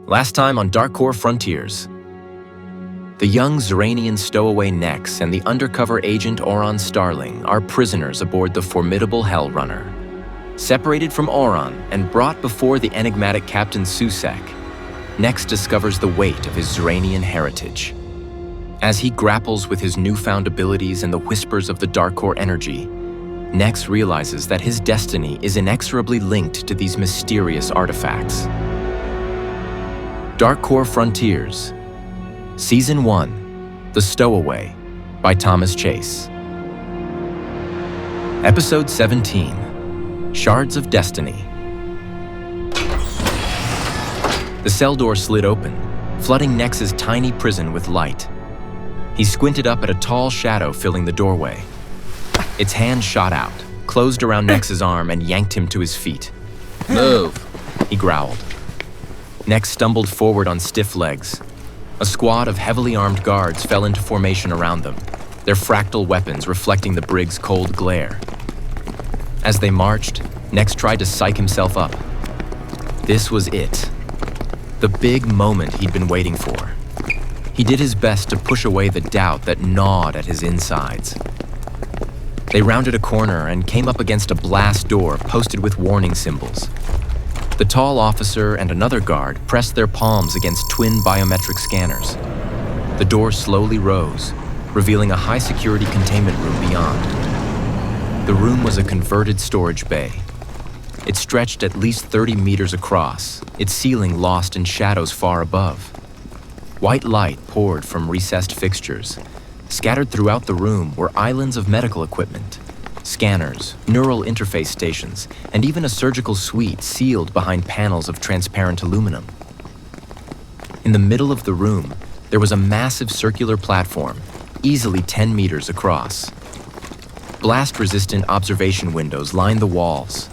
Last time on Darkcore Frontiers. The young Zraynian stowaway Nex and the undercover agent Oron Starling are prisoners aboard the formidable Hell Runner. Separated from Oron and brought before the enigmatic Captain Susek, Nex discovers the weight of his Zraynian heritage. As he grapples with his newfound abilities and the whispers of the Darkcore energy, Nex realizes that his destiny is inexorably linked to these mysterious artifacts. Darkcore Frontiers, Season 1, The Stowaway, by Thomas Chase. Episode 17, Shards of Destiny. The cell door slid open, flooding Nex's tiny prison with light. He squinted up at a tall shadow filling the doorway. Its hand shot out, closed around Nex's arm, and yanked him to his feet. "Move," he growled. Nex stumbled forward on stiff legs. A squad of heavily armed guards fell into formation around them, their fractal weapons reflecting the brig's cold glare. As they marched, Nex tried to psych himself up. This was it. The big moment he'd been waiting for. He did his best to push away the doubt that gnawed at his insides. They rounded a corner and came up against a blast door posted with warning symbols. The tall officer and another guard pressed their palms against twin biometric scanners. The door slowly rose, revealing a high-security containment room beyond. The room was a converted storage bay. It stretched at least 30 meters across, its ceiling lost in shadows far above. White light poured from recessed fixtures. Scattered throughout the room were islands of medical equipment, scanners, neural interface stations, and even a surgical suite sealed behind panels of transparent aluminum. In the middle of the room, there was a massive circular platform, easily 10 meters across. Blast-resistant observation windows lined the walls.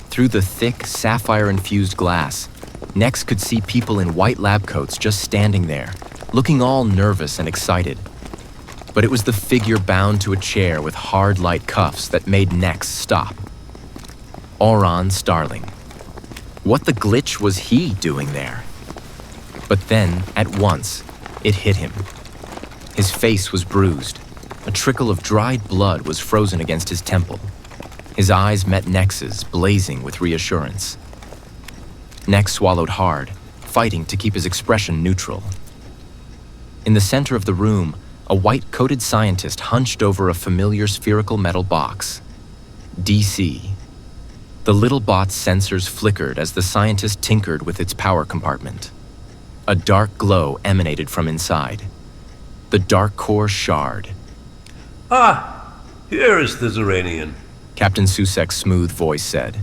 Through the thick, sapphire-infused glass, Nex could see people in white lab coats just standing there, looking all nervous and excited. But it was the figure bound to a chair with hard light cuffs that made Nex stop. Oron Starling. What the glitch was he doing there? But then, at once, it hit him. His face was bruised. A trickle of dried blood was frozen against his temple. His eyes met Nex's, blazing with reassurance. Nex swallowed hard, fighting to keep his expression neutral. In the center of the room, a white-coated scientist hunched over a familiar spherical metal box. DC. The little bot's sensors flickered as the scientist tinkered with its power compartment. A dark glow emanated from inside. The Darkcore shard. "Ah, here is the Zraynian," Captain Susek's smooth voice said.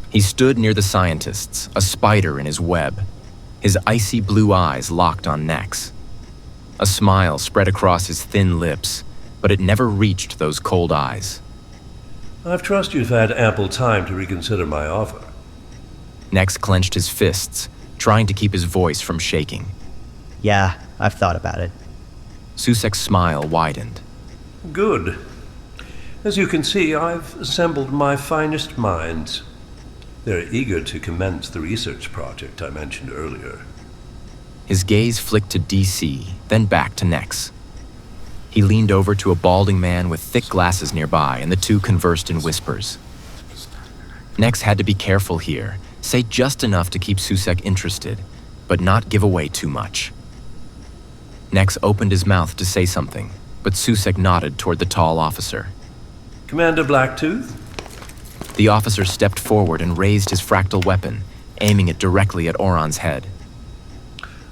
He stood near the scientists, a spider in his web. His icy blue eyes locked on Nex. A smile spread across his thin lips, but it never reached those cold eyes. "I trust you've had ample time to reconsider my offer." Nex clenched his fists, trying to keep his voice from shaking. "Yeah, I've thought about it." Susek's smile widened. "Good. As you can see, I've assembled my finest minds. They're eager to commence the research project I mentioned earlier." His gaze flicked to DC, then back to Nex. He leaned over to a balding man with thick glasses nearby, and the two conversed in whispers. Nex had to be careful here, say just enough to keep Susek interested, but not give away too much. Nex opened his mouth to say something, but Susek nodded toward the tall officer. "Commander Blacktooth?" The officer stepped forward and raised his fractal weapon, aiming it directly at Oron's head.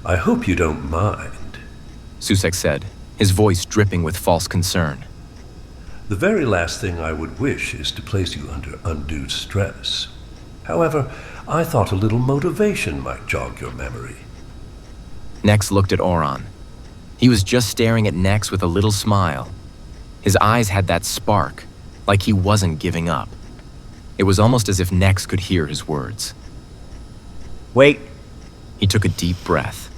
"I hope you don't mind," Susek said, his voice dripping with false concern. "The very last thing I would wish is to place you under undue stress. However, I thought a little motivation might jog your memory." Nex looked at Oron. He was just staring at Nex with a little smile. His eyes had that spark, like he wasn't giving up. It was almost as if Nex could hear his words. "Wait, He took a deep breath.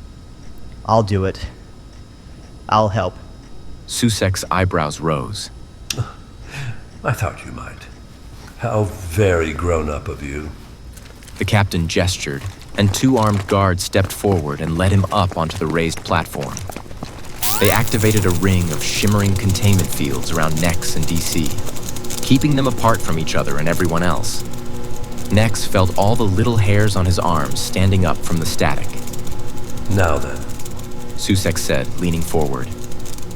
I'll do it. I'll help." Susek's eyebrows rose. "I thought you might. How very grown-up of you." The captain gestured, and 2 armed guards stepped forward and led him up onto the raised platform. They activated a ring of shimmering containment fields around Nex and DC, keeping them apart from each other and everyone else. Nex felt all the little hairs on his arms standing up from the static. Now then, Susek said, leaning forward.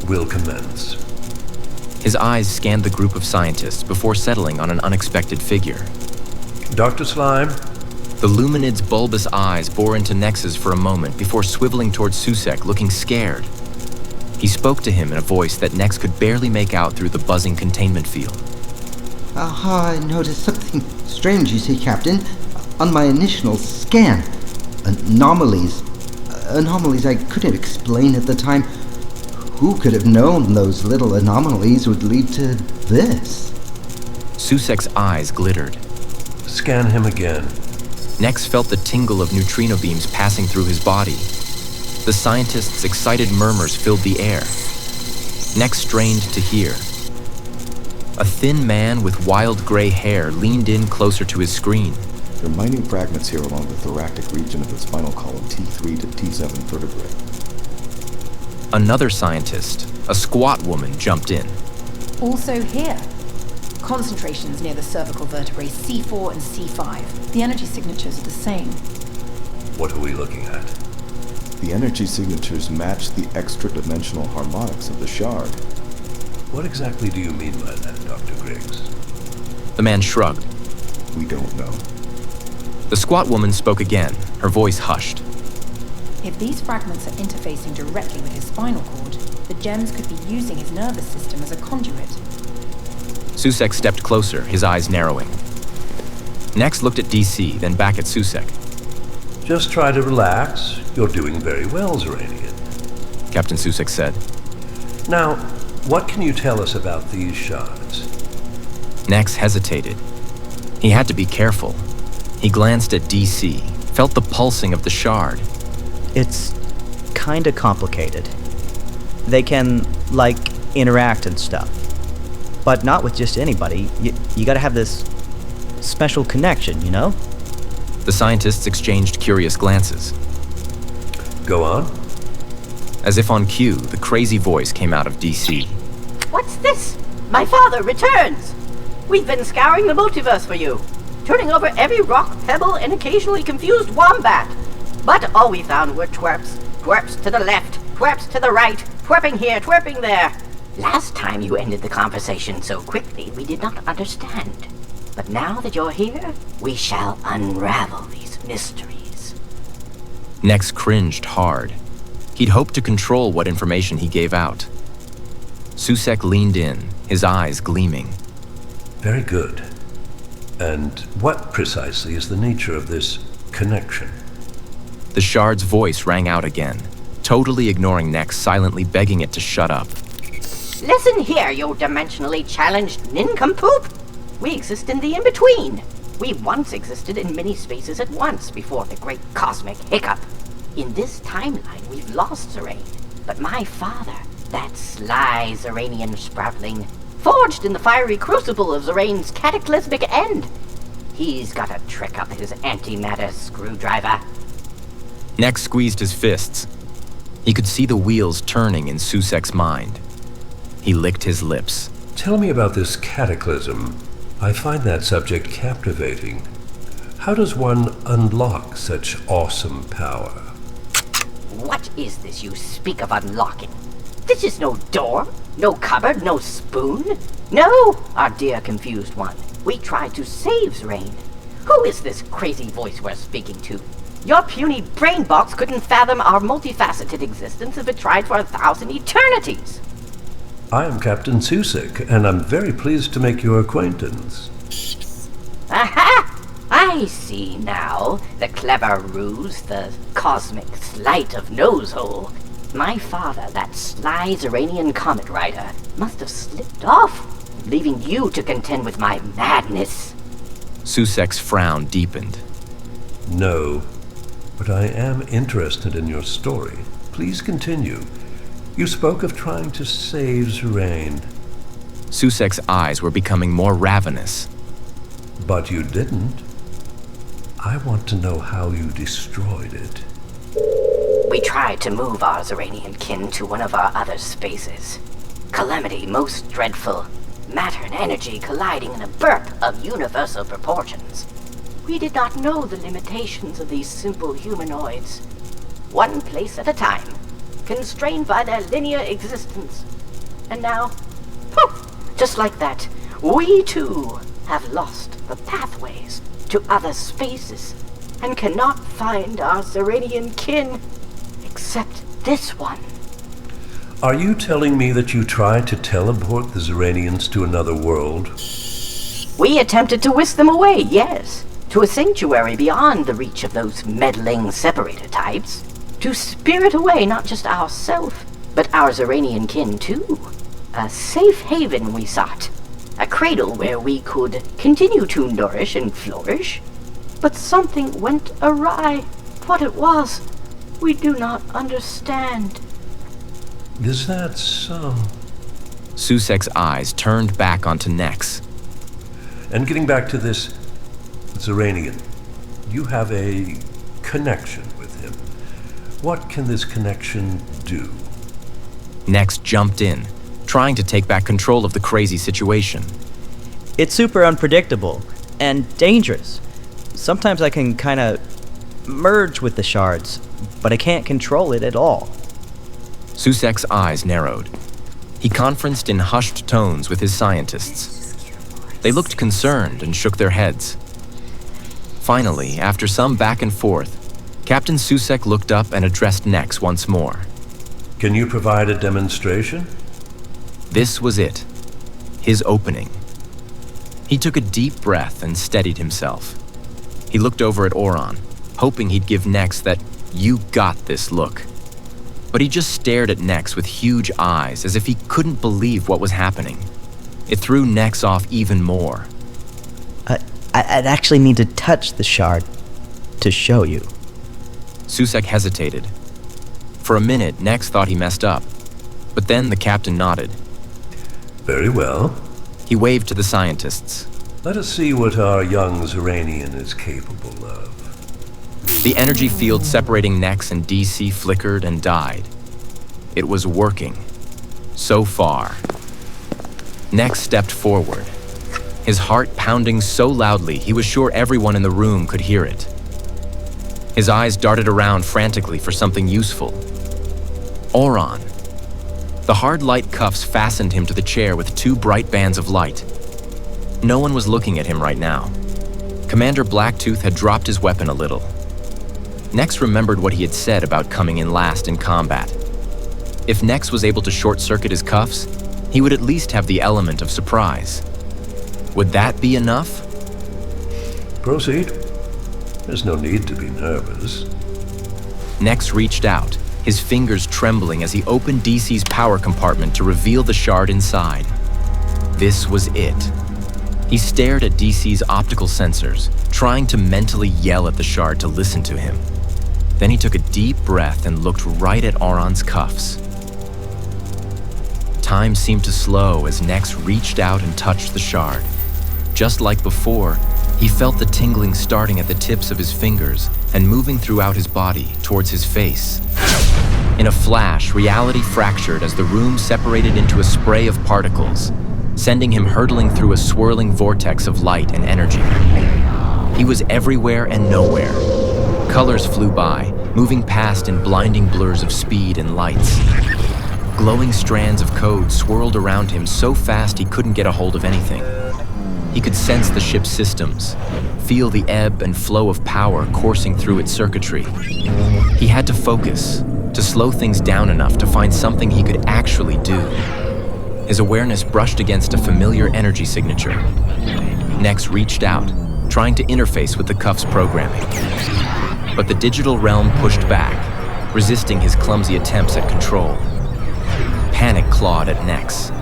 we'll commence. His eyes scanned the group of scientists before settling on an unexpected figure. Dr. Slime, The Luminid's bulbous eyes bore into Nex's for a moment before swiveling towards Susek, looking scared. He spoke to him in a voice that Nex could barely make out through the buzzing containment field. Aha, I noticed something strange, you see, Captain. On my initial scan. Anomalies. Anomalies I couldn't explain at the time. Who could have known those little anomalies would lead to this? Susek's eyes glittered. scan him again. Nex felt the tingle of neutrino beams passing through his body. The scientist's excited murmurs filled the air. Nex strained to hear. A thin man with wild gray hair leaned in closer to his screen. There are mining fragments here along the thoracic region of the spinal column T3 to T7 vertebrae. Another scientist, a squat woman, jumped in. Also here. Concentrations near the cervical vertebrae C4 and C5. The energy signatures are the same. What are we looking at? The energy signatures match the extra-dimensional harmonics of the shard. What exactly do you mean by that, Dr. Griggs? The man shrugged. We don't know. The squat woman spoke again, her voice hushed. If these fragments are interfacing directly with his spinal cord, the gems could be using his nervous system as a conduit. Susek stepped closer, his eyes narrowing. Next looked at DC, then back at Susek. Just try to relax. You're doing very well, Zraynian. Captain Susek said. Now, what can you tell us about these shards? Nex hesitated. He had to be careful. He glanced at DC, felt the pulsing of the shard. It's kinda complicated. They can, like, interact and stuff. But not with just anybody. You gotta have this special connection, you know? The scientists exchanged curious glances. Go on. As if on cue, the crazy voice came out of DC. What's this? My father returns! We've been scouring the multiverse for you, turning over every rock, pebble, and occasionally confused wombat. But all we found were twerps. Twerps to the left, twerps to the right, twerping here, twerping there. Last time you ended the conversation so quickly, we did not understand. But now that you're here, we shall unravel these mysteries. Nex cringed hard. He'd hoped to control what information he gave out. Susek leaned in, his eyes gleaming. Very good. And what precisely is the nature of this connection? The shard's voice rang out again, totally ignoring Nex, silently begging it to shut up. Listen here, you dimensionally challenged nincompoop! We exist in the in-between. We once existed in many spaces at once before the great cosmic hiccup. In this timeline, we've lost Zrayne, but my father, that sly Zraynian sproutling, forged in the fiery crucible of Zrayne's cataclysmic end. He's got a trick up his antimatter screwdriver. Nex squeezed his fists. He could see the wheels turning in Susek's mind. He licked his lips. Tell me about this cataclysm. I find that subject captivating. How does one unlock such awesome power? What is this you speak of unlocking? This is no door, no cupboard, no spoon. No, our dear confused one. We tried to save Zrayne. Who is this crazy voice we're speaking to? Your puny brain box couldn't fathom our multifaceted existence if it tried for 1,000 eternities. I am Captain Susek, and I'm very pleased to make your acquaintance. Aha! I see now. The clever ruse, the cosmic sleight of nosehole. My father, that sly Zraynian comet rider, must have slipped off, leaving you to contend with my madness. Susek's frown deepened. No, but I am interested in your story. Please continue. You spoke of trying to save Zrayne. Susek's eyes were becoming more ravenous. But you didn't. I want to know how you destroyed it. We tried to move our Zraynian kin to one of our other spaces. Calamity most dreadful. Matter and energy colliding in a burp of universal proportions. We did not know the limitations of these simple humanoids. One place at a time, constrained by their linear existence. And now, poof, just like that, we too have lost the pathways to other spaces and cannot find our Zraynian kin, except this one. Are you telling me that you tried to teleport the Zraynians to another world? We attempted to whisk them away, yes, to a sanctuary beyond the reach of those meddling separator types. To spirit away not just ourself, but our Zraynian kin too. A safe haven we sought. A cradle where we could continue to nourish and flourish. But something went awry. What it was, we do not understand. Is that so? Susek's eyes turned back onto Nex. And getting back to this Zraynian, you have a connection with him. What can this connection do? Nex jumped in, trying to take back control of the crazy situation. It's super unpredictable and dangerous. Sometimes I can kind of merge with the shards, but I can't control it at all. Susek's eyes narrowed. He conferenced in hushed tones with his scientists. They looked concerned and shook their heads. Finally, after some back and forth, Captain Susek looked up and addressed Nex once more. Can you provide a demonstration? This was it. His opening. He took a deep breath and steadied himself. He looked over at Oron, hoping he'd give Nex that "you got this" look. But he just stared at Nex with huge eyes as if he couldn't believe what was happening. It threw Nex off even more. I'd actually need to touch the shard to show you. Susek hesitated. For a minute, Nex thought he messed up. But then the captain nodded. Very well. He waved to the scientists. Let us see what our young Zraynian is capable of. The energy field separating Nex and DC flickered and died. It was working. So far. Nex stepped forward, his heart pounding so loudly he was sure everyone in the room could hear it. His eyes darted around frantically for something useful. Oron. The hard light cuffs fastened him to the chair with two bright bands of light. No one was looking at him right now. Commander Blacktooth had dropped his weapon a little. Nex remembered what he had said about coming in last in combat. If Nex was able to short-circuit his cuffs, he would at least have the element of surprise. Would that be enough? Proceed. There's no need to be nervous. Nex reached out, his fingers trembling as he opened DC's power compartment to reveal the shard inside. This was it. He stared at DC's optical sensors, trying to mentally yell at the shard to listen to him. Then he took a deep breath and looked right at Oron's cuffs. Time seemed to slow as Nex reached out and touched the shard. Just like before, he felt the tingling starting at the tips of his fingers and moving throughout his body towards his face. In a flash, reality fractured as the room separated into a spray of particles, sending him hurtling through a swirling vortex of light and energy. He was everywhere and nowhere. Colors flew by, moving past in blinding blurs of speed and lights. Glowing strands of code swirled around him so fast he couldn't get a hold of anything. He could sense the ship's systems, feel the ebb and flow of power coursing through its circuitry. He had to focus, to slow things down enough to find something he could actually do. His awareness brushed against a familiar energy signature. Nex reached out, trying to interface with the cuff's programming. But the digital realm pushed back, resisting his clumsy attempts at control. Panic clawed at Nex.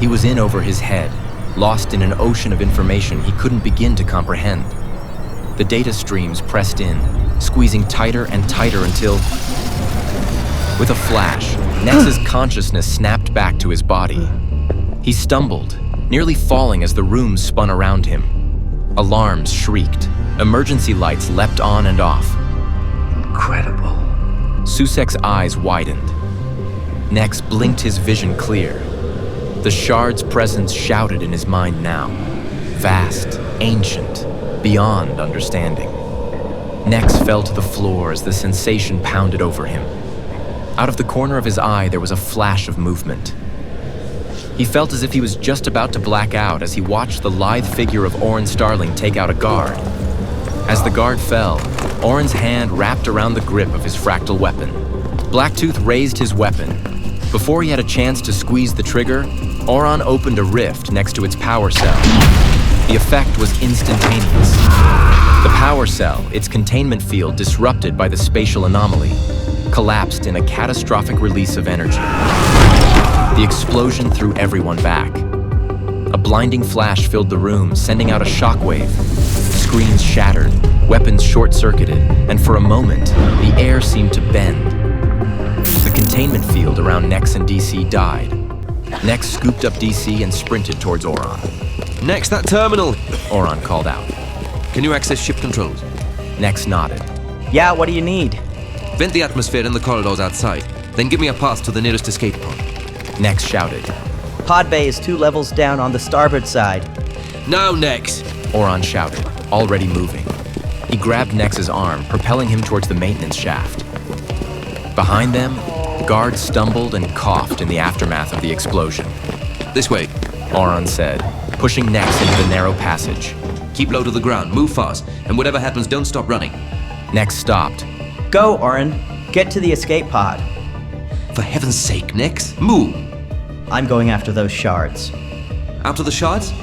He was in over his head, lost in an ocean of information he couldn't begin to comprehend. The data streams pressed in, squeezing tighter and tighter until... With a flash, Nex's consciousness snapped back to his body. He stumbled, nearly falling as the room spun around him. Alarms shrieked. Emergency lights leapt on and off. Incredible. Susek's eyes widened. Nex blinked his vision clear. The Shards' presence shouted in his mind now. Vast, ancient, beyond understanding. Nex fell to the floor as the sensation pounded over him. Out of the corner of his eye, there was a flash of movement. He felt as if he was just about to black out as he watched the lithe figure of Orin Starling take out a guard. As the guard fell, Orin's hand wrapped around the grip of his fractal weapon. Blacktooth raised his weapon. Before he had a chance to squeeze the trigger, Orin opened a rift next to its power cell. The effect was instantaneous. The power cell, its containment field disrupted by the spatial anomaly, collapsed in a catastrophic release of energy. The explosion threw everyone back. A blinding flash filled the room, sending out a shockwave. Screens shattered, weapons short-circuited, and for a moment, the air seemed to bend. The containment field around Nex and DC died. Nex scooped up DC and sprinted towards Orin. Nex, that terminal! Orin called out. Can you access ship controls? Nex nodded. Yeah, what do you need? Vent the atmosphere in the corridors outside, then give me a path to the nearest escape pod. Nex shouted. Pod bay is 2 levels down on the starboard side. Now, Nex! Orin shouted, already moving. He grabbed Nex's arm, propelling him towards the maintenance shaft. Behind them, guards stumbled and coughed in the aftermath of the explosion. This way, Orin said, pushing Nex into the narrow passage. Keep low to the ground, move fast, and whatever happens, don't stop running. Nex stopped. Go, Orin. Get to the escape pod. For heaven's sake, Nex, move! I'm going after those shards. After the shards?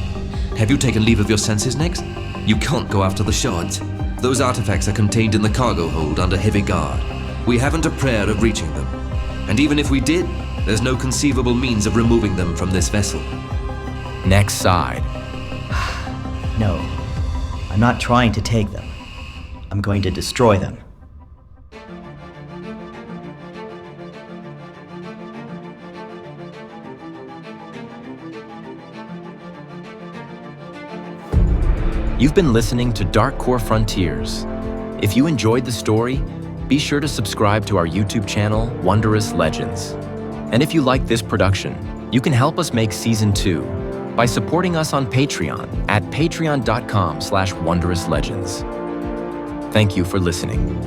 Have you taken leave of your senses, Nex? You can't go after the shards. Those artifacts are contained in the cargo hold under heavy guard. We haven't a prayer of reaching them. And even if we did, there's no conceivable means of removing them from this vessel. Nex sighed. No, I'm not trying to take them. I'm going to destroy them. You've been listening to Darkcore Frontiers. If you enjoyed the story, be sure to subscribe to our YouTube channel, Wondrous Legends. And if you like this production, you can help us make Season 2 by supporting us on Patreon at patreon.com/wondrouslegends. Thank you for listening.